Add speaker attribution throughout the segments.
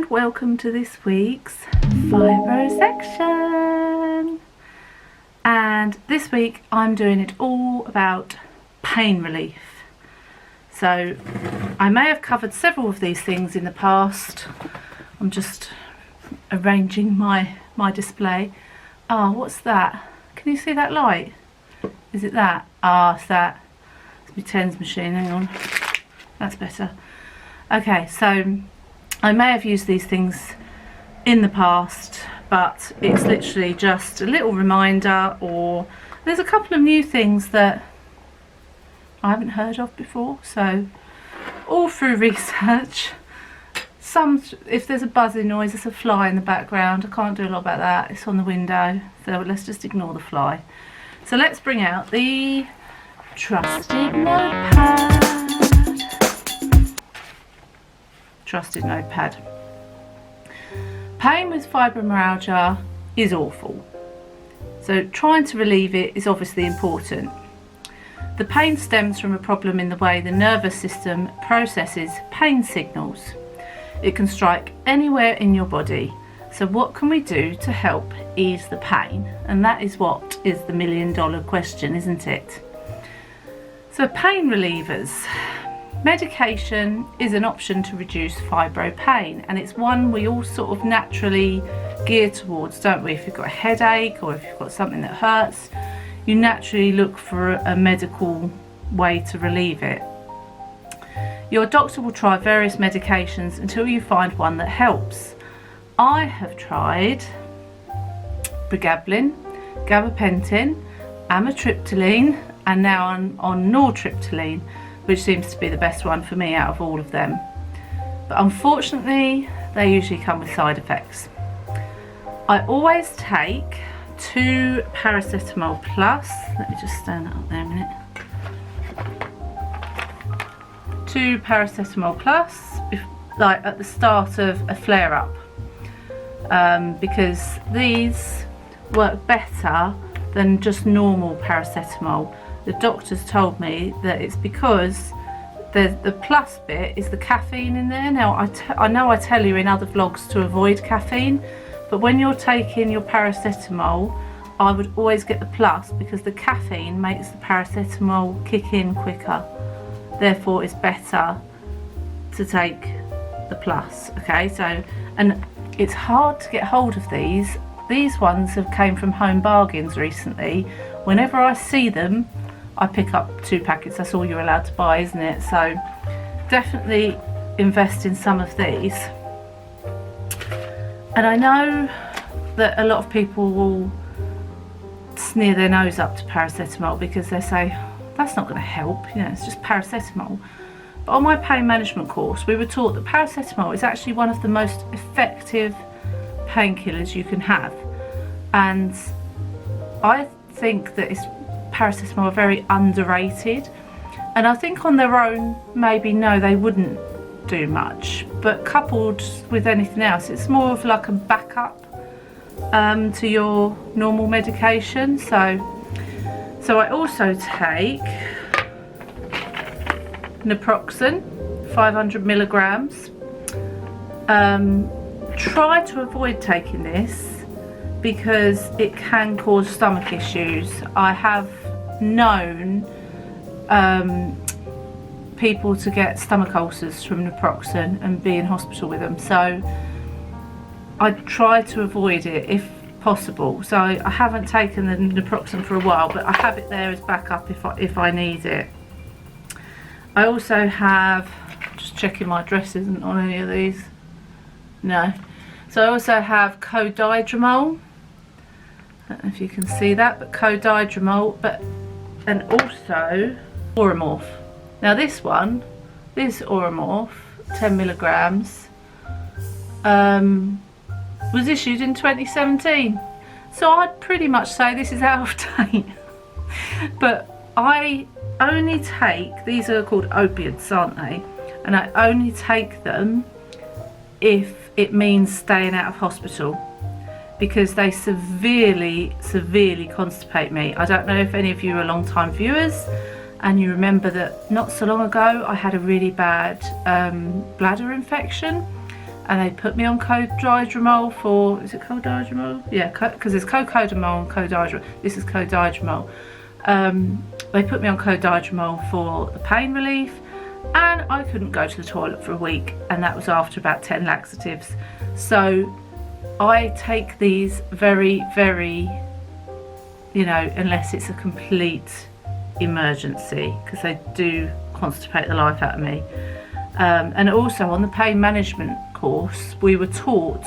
Speaker 1: welcome to this week's Fibro section. And this week I'm doing it all about pain relief. So I may have covered several of these things in the past. I'm just arranging my display. Ah, what's that? Can you see that light? Is it that? Ah, it's that. It's my tens machine, hang on. That's better. Okay, so I may have used these things in the past, but it's literally just a little reminder, or there's a couple of new things that I haven't heard of before, so all through research. Some, if there's a buzzing noise, it's a fly in the background. I can't do a lot about that, it's on the window, so let's just ignore the fly. So let's bring out the trusted notepad. Trusted notepad. Pain with fibromyalgia is awful, so trying to relieve it is obviously important. The pain stems from a problem in the way the nervous system processes pain signals. It can strike anywhere in your body, so what can we do to help ease the pain? And that is what is the million-dollar question, isn't it? So pain relievers. Medication is an option to reduce fibro pain, and it's one we all sort of naturally gear towards, don't we? If you've got a headache or if you've got something that hurts, you naturally look for a medical way to relieve it. Your doctor will try various medications until you find one that helps. I have tried pregabalin, gabapentin, amitriptyline, and now I'm on nortriptyline, which seems to be the best one for me out of all of them. But unfortunately, they usually come with side effects. I always take 2 paracetamol plus. Let me just stand that up there a minute. 2 paracetamol plus, like at the start of a flare-up, because these work better than just normal paracetamol. The doctors told me that it's because the plus bit is the caffeine in there. Now I know I tell you in other vlogs to avoid caffeine, but when you're taking your paracetamol, I would always get the plus because the caffeine makes the paracetamol kick in quicker. Therefore it's better to take the plus. Okay, so, and it's hard to get hold of these. These ones have came from Home Bargains recently. Whenever I see them, I pick up 2 packets. That's all you're allowed to buy, isn't it? So definitely invest in some of these. And I know that a lot of people will sneer their nose up to paracetamol because they say that's not going to help, you know, it's just paracetamol. But on my pain management course we were taught that paracetamol is actually one of the most effective painkillers you can have, and I think that paracetamol are very underrated, and I think on their own maybe no, they wouldn't do much, but coupled with anything else it's more of like a backup to your normal medication. So I also take naproxen, 500 milligrams. Try to avoid taking this because it can cause stomach issues. I have known people to get stomach ulcers from naproxen and be in hospital with them, so I try to avoid it if possible. So I haven't taken the naproxen for a while, but I have it there as backup if I need it. I also have, just checking my address isn't on any of these, no. So I also have codidromol. I don't know if you can see that, but codidromol, and also Oromorph. Now this Oromorph, 10 milligrams, was issued in 2017. So I'd pretty much say this is out of date. But I only take, these are called opiates, aren't they? And I only take them if it means staying out of hospital, because they severely constipate me. I don't know if any of you are long time viewers and you remember that not so long ago I had a really bad bladder infection, and they put me on codidromol for, is it codidromol? Yeah, because there's cocodamol and codidromol. This is codidromol. They put me on codidromol for the pain relief, and I couldn't go to the toilet for a week, and that was after about 10 laxatives. So I take these very, very, you know, unless it's a complete emergency, because they do constipate the life out of me. And also on the pain management course, we were taught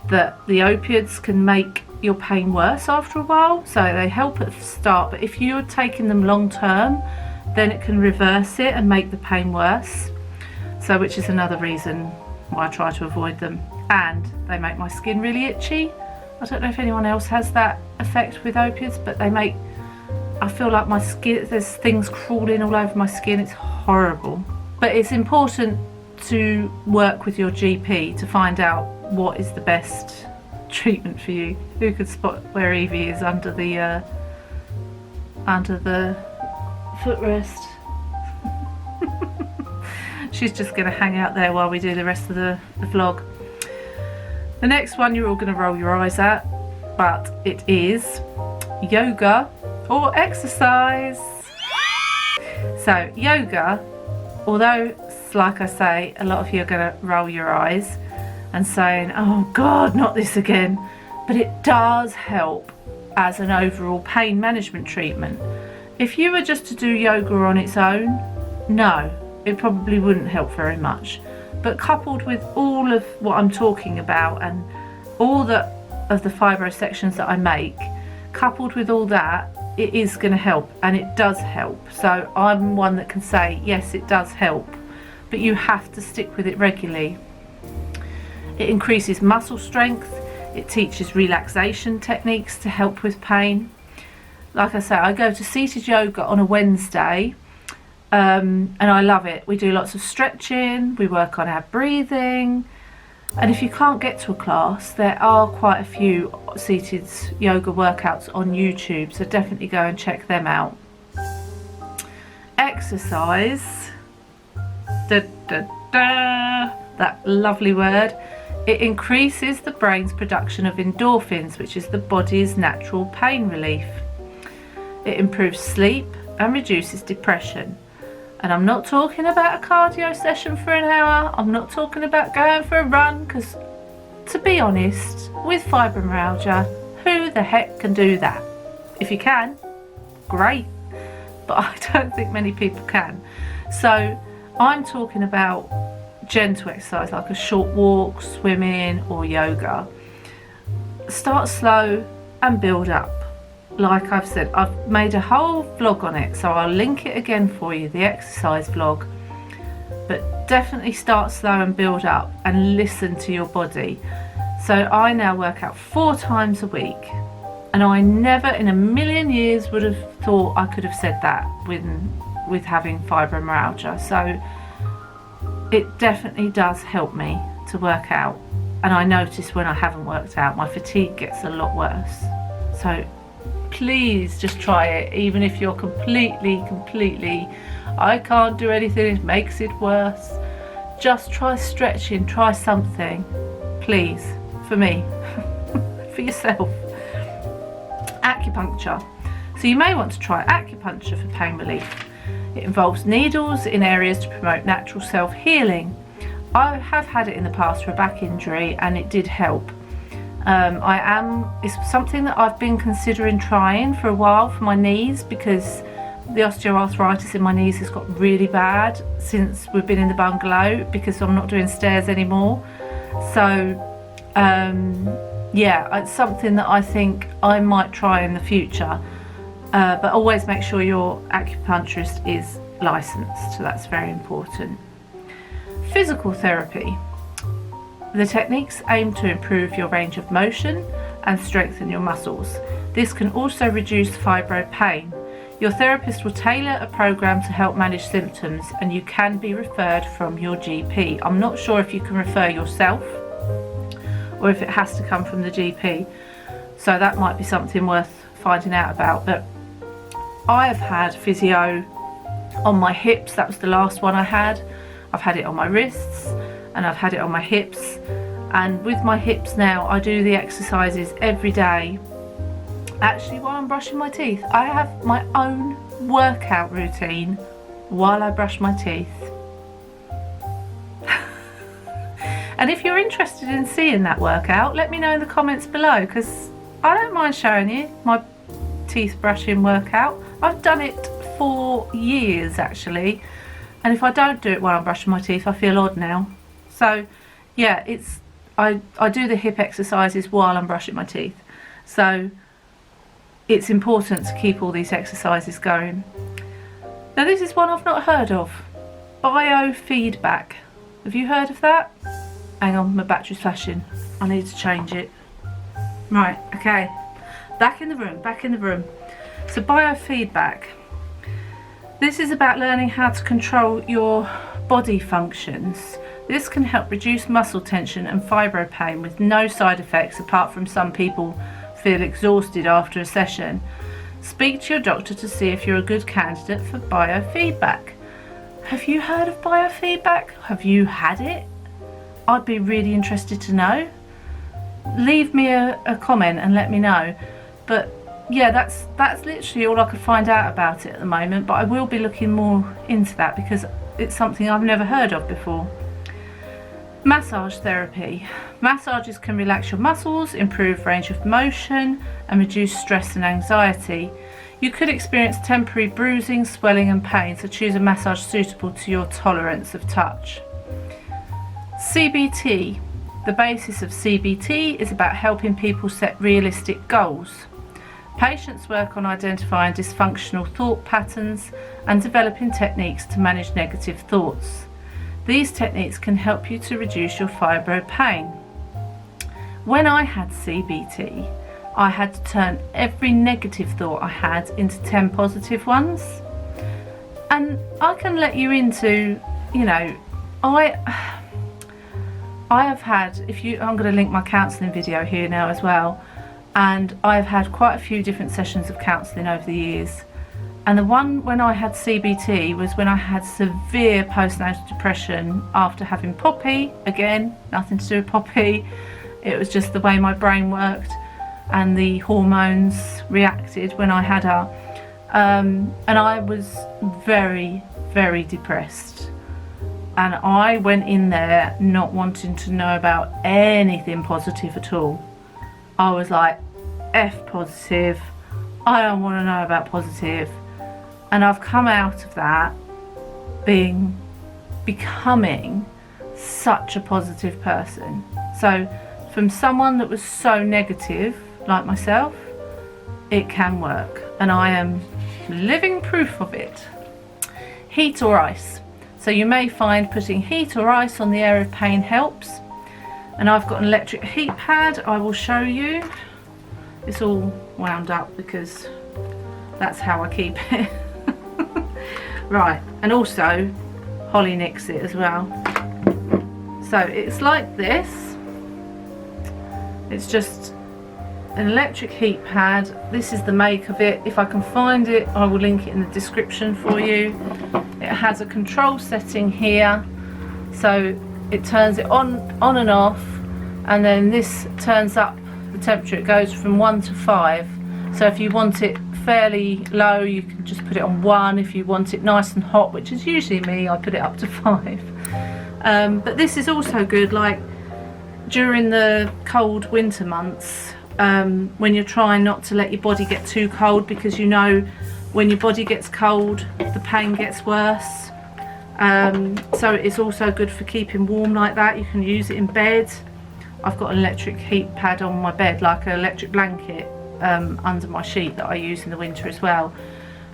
Speaker 1: that the opiates can make your pain worse after a while, so they help at the start, but if you're taking them long term, then it can reverse it and make the pain worse. So which is another reason why I try to avoid them. And they make my skin really itchy. I don't know if anyone else has that effect with opiates, but they make, I feel like my skin, there's things crawling all over my skin. It's horrible. But it's important to work with your GP to find out what is the best treatment for you. Who could spot where Evie is under the footrest? She's just going to hang out there while we do the rest of the vlog. The next one you're all going to roll your eyes at, but it is yoga or exercise. So yoga, although like I say, a lot of you are going to roll your eyes and saying, oh God, not this again, but it does help as an overall pain management treatment. If you were just to do yoga on its own, no, it probably wouldn't help very much. But coupled with all of what I'm talking about and all of the fibro sections that I make, coupled with all that, it is going to help, and it does help. So I'm one that can say, yes, it does help, but you have to stick with it regularly. It increases muscle strength, it teaches relaxation techniques to help with pain. Like I say, I go to seated yoga on a Wednesday, and I love it. We do lots of stretching, we work on our breathing, and if you can't get to a class, there are quite a few seated yoga workouts on YouTube, so definitely go and check them out. Exercise, that lovely word. It increases the brain's production of endorphins, which is the body's natural pain relief. It improves sleep and reduces depression. And I'm not talking about a cardio session for an hour. I'm not talking about going for a run, because to be honest, with fibromyalgia, who the heck can do that? If you can, great. But I don't think many people can. So I'm talking about gentle exercise, like a short walk, swimming or yoga. Start slow and build up. Like I've said, I've made a whole vlog on it, so I'll link it again for you, the exercise vlog. But definitely start slow and build up and listen to your body. So I now work out 4 times a week, and I never in a million years would have thought I could have said that with having fibromyalgia. So it definitely does help me to work out, and I notice when I haven't worked out, my fatigue gets a lot worse. So please just try it, even if you're completely, I can't do anything, it makes it worse. Just try stretching, try something, please, for me, for yourself. Acupuncture. So you may want to try acupuncture for pain relief. It involves needles in areas to promote natural self-healing. I have had it in the past for a back injury, and it did help. It's something that I've been considering trying for a while for my knees, because the osteoarthritis in my knees has got really bad since we've been in the bungalow, because I'm not doing stairs anymore. So yeah, it's something that I think I might try in the future, but always make sure your acupuncturist is licensed, so that's very important. Physical therapy. The techniques aim to improve your range of motion and strengthen your muscles. This can also reduce fibro pain. Your therapist will tailor a program to help manage symptoms, and you can be referred from your GP. I'm not sure if you can refer yourself or if it has to come from the GP, so that might be something worth finding out about. But I have had physio on my hips, that was the last one I had. I've had it on my wrists, and I've had it on my hips. And with my hips now, I do the exercises every day. Actually, while I'm brushing my teeth, I have my own workout routine while I brush my teeth. And if you're interested in seeing that workout, let me know in the comments below, because I don't mind showing you my teeth brushing workout. I've done it for years actually, and if I don't do it while I'm brushing my teeth, I feel odd now. So yeah, I do the hip exercises while I'm brushing my teeth. So it's important to keep all these exercises going. Now this is one I've not heard of. Biofeedback. Have you heard of that? Hang on, my battery's flashing. I need to change it. Right, okay. Back in the room. So biofeedback. This is about learning how to control your body functions. This can help reduce muscle tension and fibro pain with no side effects, apart from some people feel exhausted after a session. Speak to your doctor to see if you're a good candidate for biofeedback. Have you heard of biofeedback? Have you had it? I'd be really interested to know. Leave me a comment and let me know. But yeah, that's literally all I could find out about it at the moment, but I will be looking more into that because it's something I've never heard of before. Massage therapy. Massages can relax your muscles, improve range of motion, and reduce stress and anxiety. You could experience temporary bruising, swelling and pain, so choose a massage suitable to your tolerance of touch. CBT. The basis of CBT is about helping people set realistic goals. Patients work on identifying dysfunctional thought patterns and developing techniques to manage negative thoughts. These techniques can help you to reduce your fibro pain. When I had CBT, I had to turn every negative thought I had into 10 positive ones. And I can let you into, you know, I have had, I'm going to link my counselling video here now as well, and I've had quite a few different sessions of counselling over the years. And the one when I had CBT was when I had severe postnatal depression after having Poppy. Again, nothing to do with Poppy, it was just the way my brain worked and the hormones reacted when I had her. And I was very, very depressed. And I went in there not wanting to know about anything positive at all. I was like, F positive, I don't want to know about positive. And I've come out of that becoming such a positive person. So from someone that was so negative, like myself, it can work. And I am living proof of it. Heat or ice. So you may find putting heat or ice on the area of pain helps. And I've got an electric heat pad, I will show you. It's all wound up because that's how I keep it. Right, and also Holly nicks it as well. So it's like this. It's just an electric heat pad. This is the make of it. If I can find it, I will link it in the description for you. It has a control setting here, so it turns it on and off, and then this turns up the temperature. It goes from 1 to 5. So if you want it fairly low, you can just put it on 1. If you want it nice and hot, which is usually me, I put it up to 5. But this is also good, like during the cold winter months, when you're trying not to let your body get too cold, because you know when your body gets cold the pain gets worse. So it's also good for keeping warm like that. You can use it in bed. I've got an electric heat pad on my bed, like an electric blanket under my sheet that I use in the winter as well.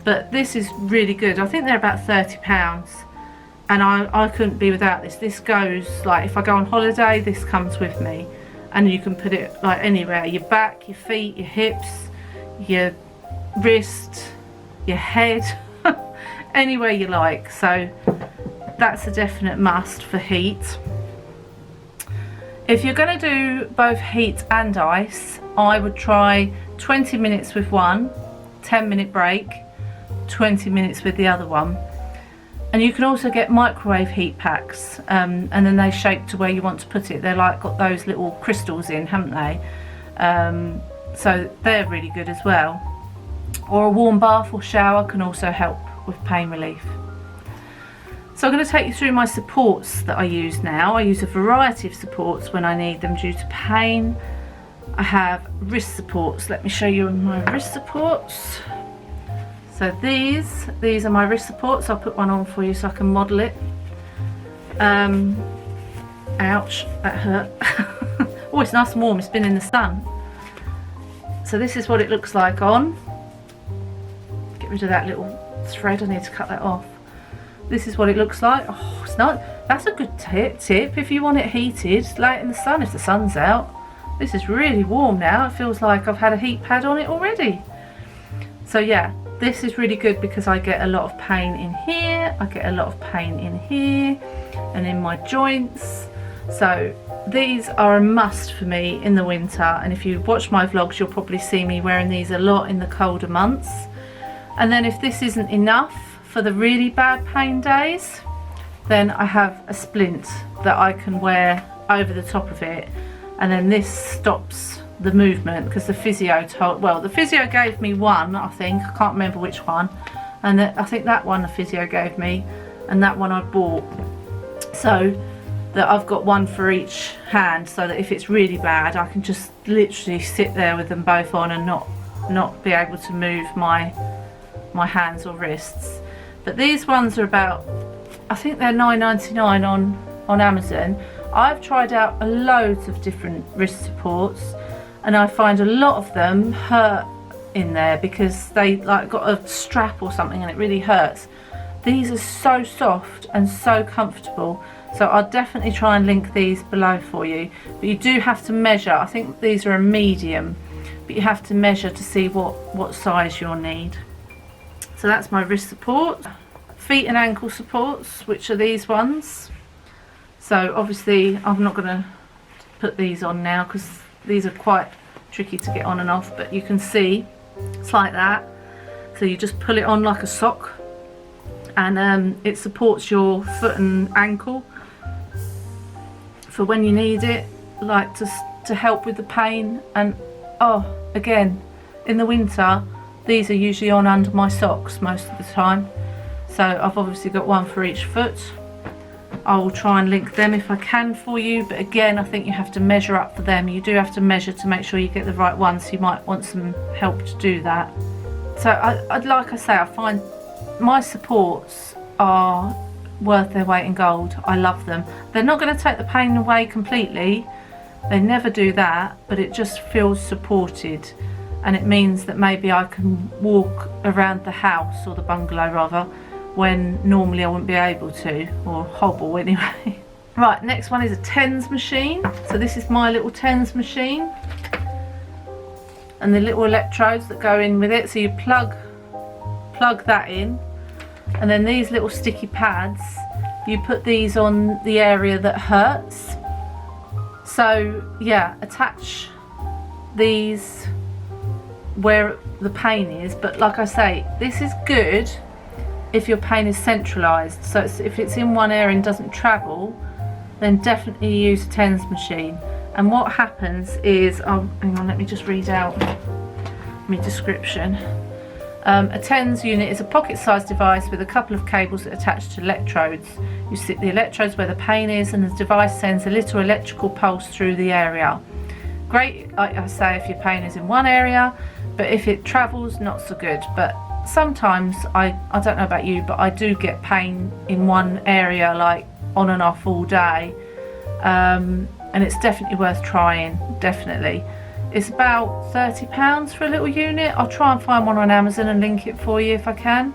Speaker 1: But this is really good. I think they're about £30, and I couldn't be without this. This goes, like if I go on holiday, this comes with me, and you can put it like anywhere, your back, your feet, your hips, your wrist, your head, anywhere you like. So that's a definite must for heat. If you're going to do both heat and ice, I would try 20 minutes with one, 10-minute break, 20 minutes with the other one. And you can also get microwave heat packs, and then they shape to where you want to put it. They're like got those little crystals in, haven't they? So they're really good as well. Or a warm bath or shower can also help with pain relief. So I'm going to take you through my supports that I use now. I use a variety of supports when I need them due to pain. I have wrist supports. Let me show you my wrist supports. So these are my wrist supports. I'll put one on for you so I can model it. Ouch, that hurt. Oh, it's nice and warm, it's been in the sun. So this is what it looks like on. Get rid of that little thread, I need to cut that off. This is what it looks like. Oh, it's not. That's a good tip if you want it heated late in the sun, if the sun's out. This is really warm now. It feels like I've had a heat pad on it already. So yeah, this is really good because I get a lot of pain in here, I get a lot of pain in here and in my joints. So these are a must for me in the winter, and if you watch my vlogs you'll probably see me wearing these a lot in the colder months. And then if this isn't enough for the really bad pain days, then I have a splint that I can wear over the top of it, and then this stops the movement because the physio gave me one, I think, I can't remember which one, and I think that one the physio gave me and that one I bought, so that I've got one for each hand, so that if it's really bad I can just literally sit there with them both on and not be able to move my hands or wrists. But these ones are about, I think they're $9.99 on Amazon. I've tried out loads of different wrist supports and I find a lot of them hurt in there because they like got a strap or something and it really hurts. These are so soft and so comfortable, so I'll definitely try and link these below for you. But you do have to measure. I think these are a medium, but you have to measure to see what size you'll need. So that's my wrist support. Feet and ankle supports, which are these ones. So obviously I'm not going to put these on now because these are quite tricky to get on and off, but you can see it's like that. So you just pull it on like a sock, and it supports your foot and ankle for when you need it, like to help with the pain. And oh, again, in the winter these are usually on under my socks most of the time, so I've obviously got one for each foot. I will try and link them if I can for you, but again I think you have to measure up for them. You do have to measure to make sure you get the right ones, so you might want some help to do that. So like I say, I find my supports are worth their weight in gold. I love them. They're not going to take the pain away completely, they never do that, but it just feels supported, and it means that maybe I can walk around the house, or the bungalow rather, when normally I wouldn't be able to, or hobble anyway. Right, next one is a TENS machine. So this is my little TENS machine, and the little electrodes that go in with it. So you plug that in, and then these little sticky pads, you put these on the area that hurts. So yeah, attach these where the pain is, but like I say, this is good if your pain is centralised. So if it's in one area and doesn't travel, then definitely use a TENS machine. And what happens is, oh, hang on, let me just read out my description. A TENS unit is a pocket-sized device with a couple of cables that attach to electrodes. You stick the electrodes where the pain is, and the device sends a little electrical pulse through the area. Great, like I say, if your pain is in one area, but if it travels, not so good. But sometimes, I don't know about you, but I do get pain in one area, like on and off all day, and it's definitely worth trying, definitely. It's about £30 for a little unit. I'll try and find one on Amazon and link it for you if I can.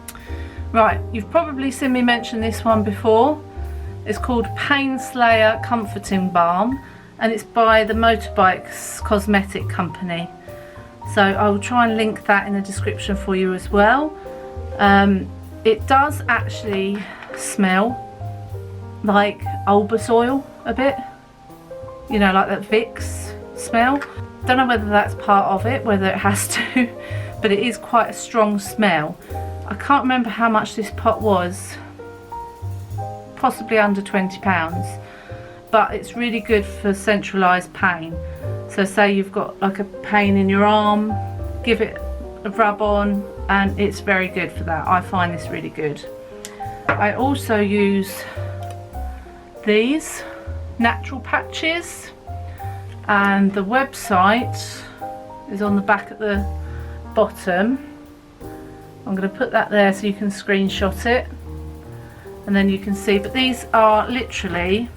Speaker 1: Right, you've probably seen me mention this one before. It's called Pain Slayer Comforting Balm, and it's by the Motorbikes Cosmetic Company. So I will try and link that in the description for you as well. It does actually smell like Albus oil a bit, you know, like that Vicks smell. Don't know whether that's part of it, whether it has to, but it is quite a strong smell. I can't remember how much this pot was. possibly under £20, but it's really good for centralised pain. So say you've got like a pain in your arm, give it a rub on, and it's very good for that. I find this really good. I also use these natural patches, and the website is on the back at the bottom. I'm going to put that there so you can screenshot it, and then you can see. But these are literally,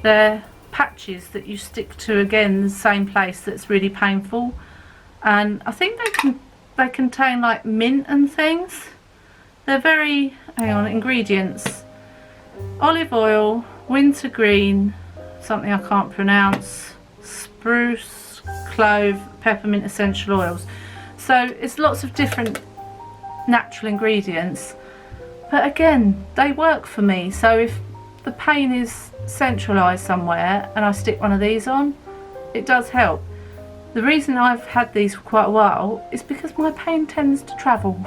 Speaker 1: they're patches that you stick to, again, the same place that's really painful, and I think they contain like mint and things. They're very, hang on, ingredients: olive oil, wintergreen, something I can't pronounce, spruce, clove, peppermint essential oils. So it's lots of different natural ingredients, but again, they work for me. So if the pain is centralised somewhere and I stick one of these on, it does help. The reason I've had these for quite a while is because my pain tends to travel.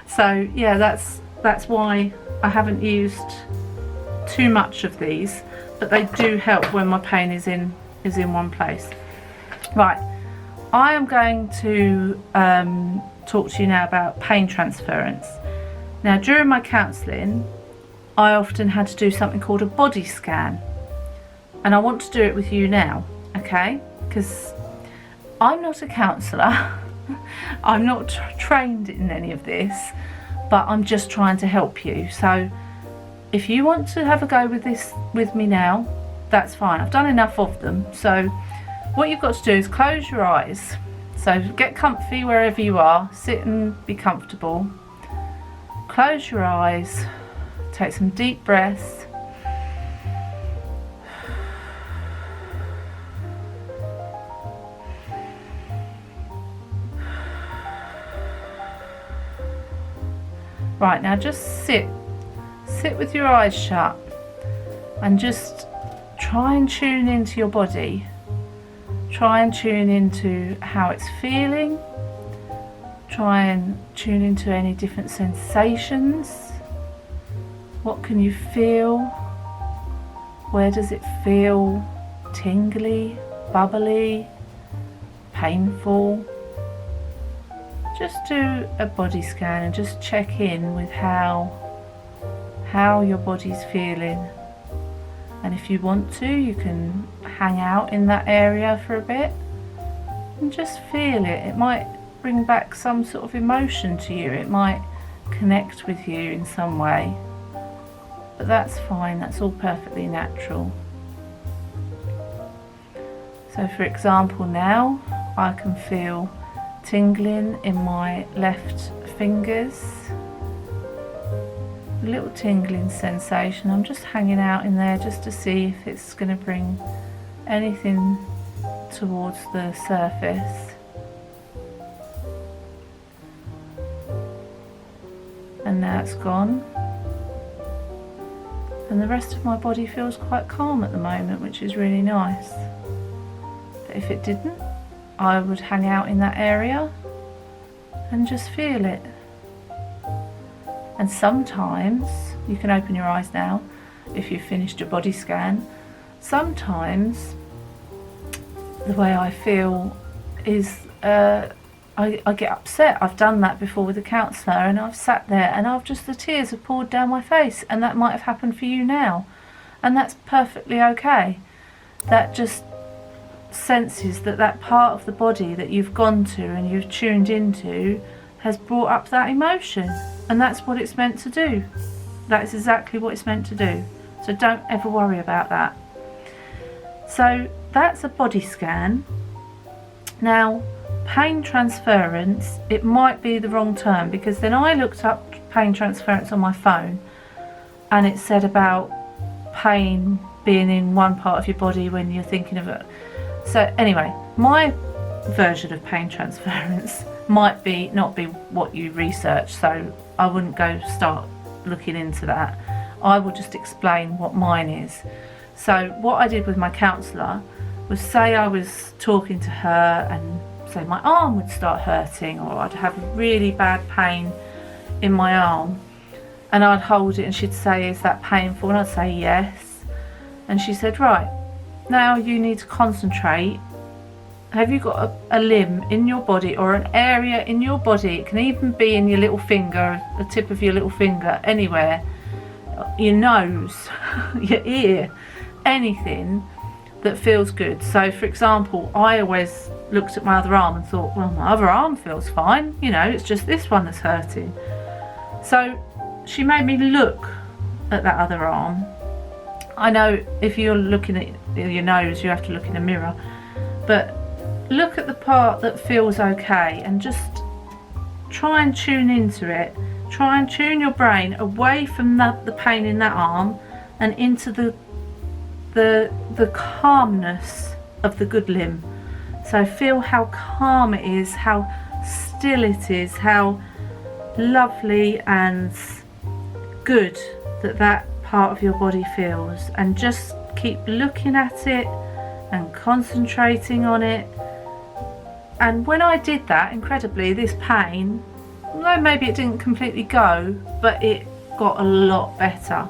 Speaker 1: So yeah, that's why I haven't used too much of these, but they do help when my pain is in one place. Right, I am going to talk to you now about pain transference. Now, during my counselling, I often had to do something called a body scan, and I want to do it with you now, okay? Because I'm not a counsellor, I'm not trained in any of this, but I'm just trying to help you. So if you want to have a go with this with me now, that's fine. I've done enough of them. So what you've got to do is close your eyes. So get comfy wherever you are, sit and be comfortable. Close your eyes, take some deep breaths. Right, now just sit with your eyes shut and just try and tune into your body. Try and tune into how it's feeling. Try and tune into any different sensations. What can you feel? Where does it feel tingly, bubbly, painful? Just do a body scan and just check in with how your body's feeling. And if you want to, you can hang out in that area for a bit and just feel it. It might bring back some sort of emotion to you. It might connect with you in some way. But that's fine, that's all perfectly natural. So for example, now I can feel tingling in my left fingers. A little tingling sensation. I'm just hanging out in there just to see if it's going to bring anything towards the surface. And now it's gone. And the rest of my body feels quite calm at the moment, which is really nice. But if it didn't, I would hang out in that area and just feel it. And sometimes, you can open your eyes now if you've finished your body scan, sometimes the way I feel is I get upset. I've done that before with a counsellor, and I've sat there and the tears have poured down my face, and that might have happened for you now, and that's perfectly okay. That just senses that part of the body that you've gone to and you've tuned into has brought up that emotion, and that's what it's meant to do. That is exactly what it's meant to do. So don't ever worry about that. So that's a body scan. Now, pain transference, it might be the wrong term, because then I looked up pain transference on my phone and it said about pain being in one part of your body when you're thinking of it. So anyway, my version of pain transference might not be what you research, so I wouldn't go start looking into that. I will just explain what mine is. So what I did with my counsellor was, say I was talking to her and say my arm would start hurting, or I'd have really bad pain in my arm, and I'd hold it and she'd say, is that painful? And I'd say yes. And she said, right, now you need to concentrate. Have you got a limb in your body or an area in your body? It can even be in your little finger, the tip of your little finger, anywhere, your nose, your ear, anything that feels good. So for example, I always looked at my other arm and thought, well, my other arm feels fine, you know, it's just this one that's hurting. So she made me look at that other arm. I know if you're looking at your nose, you have to look in a mirror, but look at the part that feels okay and just try and tune into it. Try and tune your brain away from the pain in that arm and into the calmness of the good limb. So feel how calm it is, how still it is, how lovely and good that part of your body feels, and just keep looking at it and concentrating on it. And when I did that, incredibly, this pain, although maybe it didn't completely go, but it got a lot better.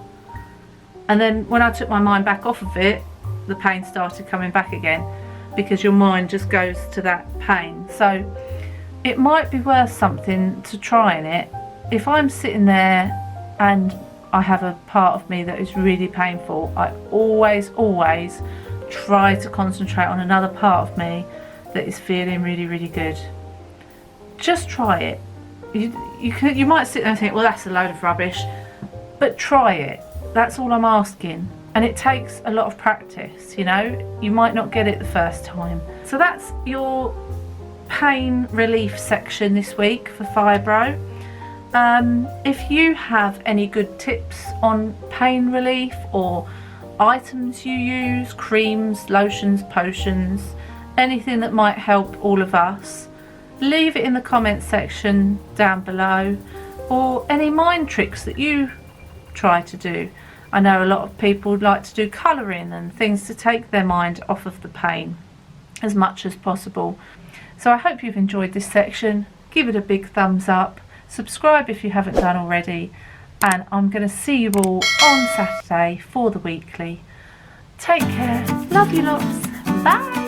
Speaker 1: And then when I took my mind back off of it, the pain started coming back again, because your mind just goes to that pain. So it might be worth something to trying it. If I'm sitting there and I have a part of me that is really painful, I always try to concentrate on another part of me that is feeling really good. Just try it. You might sit there and think, well, that's a load of rubbish, but try it. That's all I'm asking. And it takes a lot of practice, you know. You might not get it the first time. So that's your pain relief section this week for fibro. If you have any good tips on pain relief or items you use, creams, lotions, potions, anything that might help all of us, leave it in the comments section down below, or any mind tricks that you try to do. I know a lot of people like to do colouring and things to take their mind off of the pain as much as possible. So I hope you've enjoyed this section. Give it a big thumbs up, subscribe if you haven't done already, and I'm going to see you all on Saturday for the weekly. Take care, love you lots, bye.